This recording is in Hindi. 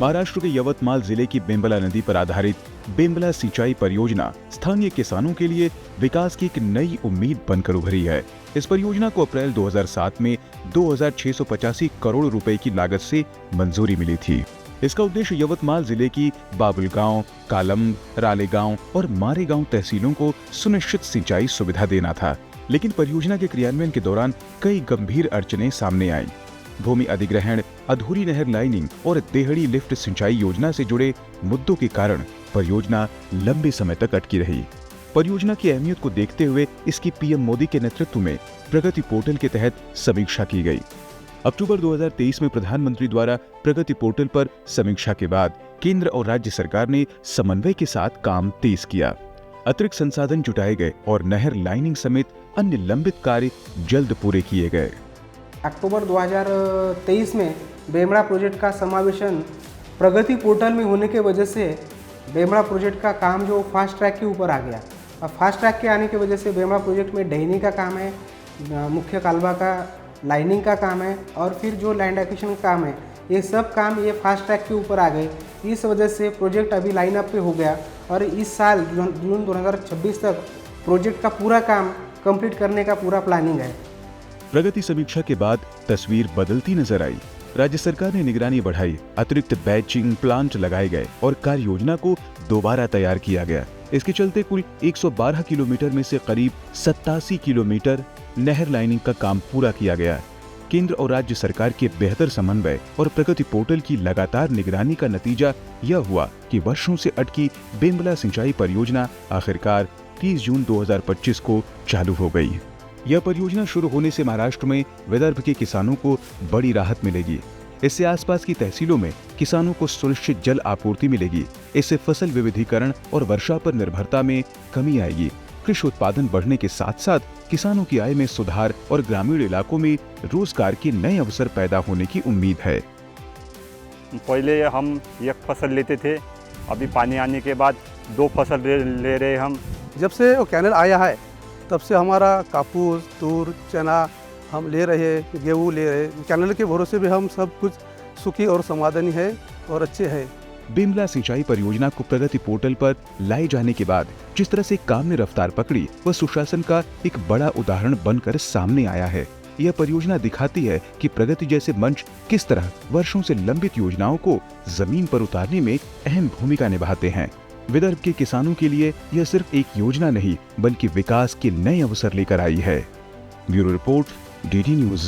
महाराष्ट्र के यवतमाल जिले की बेंबला नदी पर आधारित बेंबला सिंचाई परियोजना स्थानीय किसानों के लिए विकास की एक नई उम्मीद बनकर उभरी है। इस परियोजना को अप्रैल 2007 में 2685 करोड़ रुपए की लागत से मंजूरी मिली थी। इसका उद्देश्य यवतमाल जिले की बाबुलगांव, कालम, रालेगांव और मारेगांव तहसीलों को सुनिश्चित सिंचाई सुविधा देना था। लेकिन परियोजना के क्रियान्वयन के दौरान कई गंभीर अड़चनें सामने आईं। भूमि अधिग्रहण, अधूरी नहर लाइनिंग और देहड़ी लिफ्ट सिंचाई योजना से जुड़े मुद्दों के कारण परियोजना लंबे समय तक अटकी रही। परियोजना की अहमियत को देखते हुए इसकी पीएम मोदी के नेतृत्व में प्रगति पोर्टल के तहत समीक्षा की गई। अक्टूबर 2023 में प्रधानमंत्री द्वारा प्रगति पोर्टल पर समीक्षा के बाद केंद्र और राज्य सरकार ने समन्वय के साथ काम तेज किया। अतिरिक्त संसाधन जुटाए गए और नहर लाइनिंग समेत अन्य लंबित कार्य जल्द पूरे किए गए। अक्टूबर 2023 में बेमड़ा प्रोजेक्ट का समावेशन प्रगति पोर्टल में होने के वजह से बेमड़ा प्रोजेक्ट का काम जो फास्ट ट्रैक के ऊपर आ गया। अब फास्ट ट्रैक के आने की वजह से बेमड़ा प्रोजेक्ट में डहनी का काम है, मुख्य कालवा का लाइनिंग का काम है और फिर जो लैंड एक्विजिशन का काम है, ये सब काम ये फास्ट ट्रैक के ऊपर आ गए। इस वजह से प्रोजेक्ट अभी लाइन अप पे हो गया और इस साल जून 2026 तक प्रोजेक्ट का पूरा काम कंप्लीट करने का पूरा प्लानिंग है। प्रगति समीक्षा के बाद तस्वीर बदलती नजर आई। राज्य सरकार ने निगरानी बढ़ाई, अतिरिक्त बैचिंग प्लांट लगाए गए और कार्य योजना को दोबारा तैयार किया गया। इसके चलते कुल 112 किलोमीटर में से करीब 87 किलोमीटर नहर लाइनिंग का काम पूरा किया गया। केंद्र और राज्य सरकार के बेहतर समन्वय और प्रगति पोर्टल की लगातार निगरानी का नतीजा यह हुआ कि वर्षों से अटकी बेंबला सिंचाई परियोजना आखिरकार 30 जून 2025 को चालू हो गई। यह परियोजना शुरू होने से महाराष्ट्र में विदर्भ के किसानों को बड़ी राहत मिलेगी। इससे आसपास की तहसीलों में किसानों को सुनिश्चित जल आपूर्ति मिलेगी। इससे फसल विविधीकरण और वर्षा पर निर्भरता में कमी आएगी। कृषि उत्पादन बढ़ने के साथ साथ किसानों की आय में सुधार और ग्रामीण इलाकों में रोजगार के नए अवसर पैदा होने की उम्मीद है। पहले हम एक फसल लेते थे, अभी पानी आने के बाद 2 फसल ले रहे हम। जब से वो कैनल आया है तब से हमारा कापूस, तूर, चना हम ले रहे, गेहूँ ले रहे। कैनल के भरोसे भी हम सब कुछ सुखी और समाधानी है और अच्छे हैं। बेंबला सिंचाई परियोजना को प्रगति पोर्टल पर लाए जाने के बाद जिस तरह से काम ने रफ्तार पकड़ी वह सुशासन का एक बड़ा उदाहरण बनकर सामने आया है। यह परियोजना दिखाती है कि प्रगति जैसे मंच किस तरह वर्षों से लंबित योजनाओं को जमीन पर उतारने में अहम भूमिका निभाते हैं। विदर्भ के किसानों के लिए यह सिर्फ एक योजना नहीं बल्कि विकास के नए अवसर लेकर आई है। Bureau report, DD news.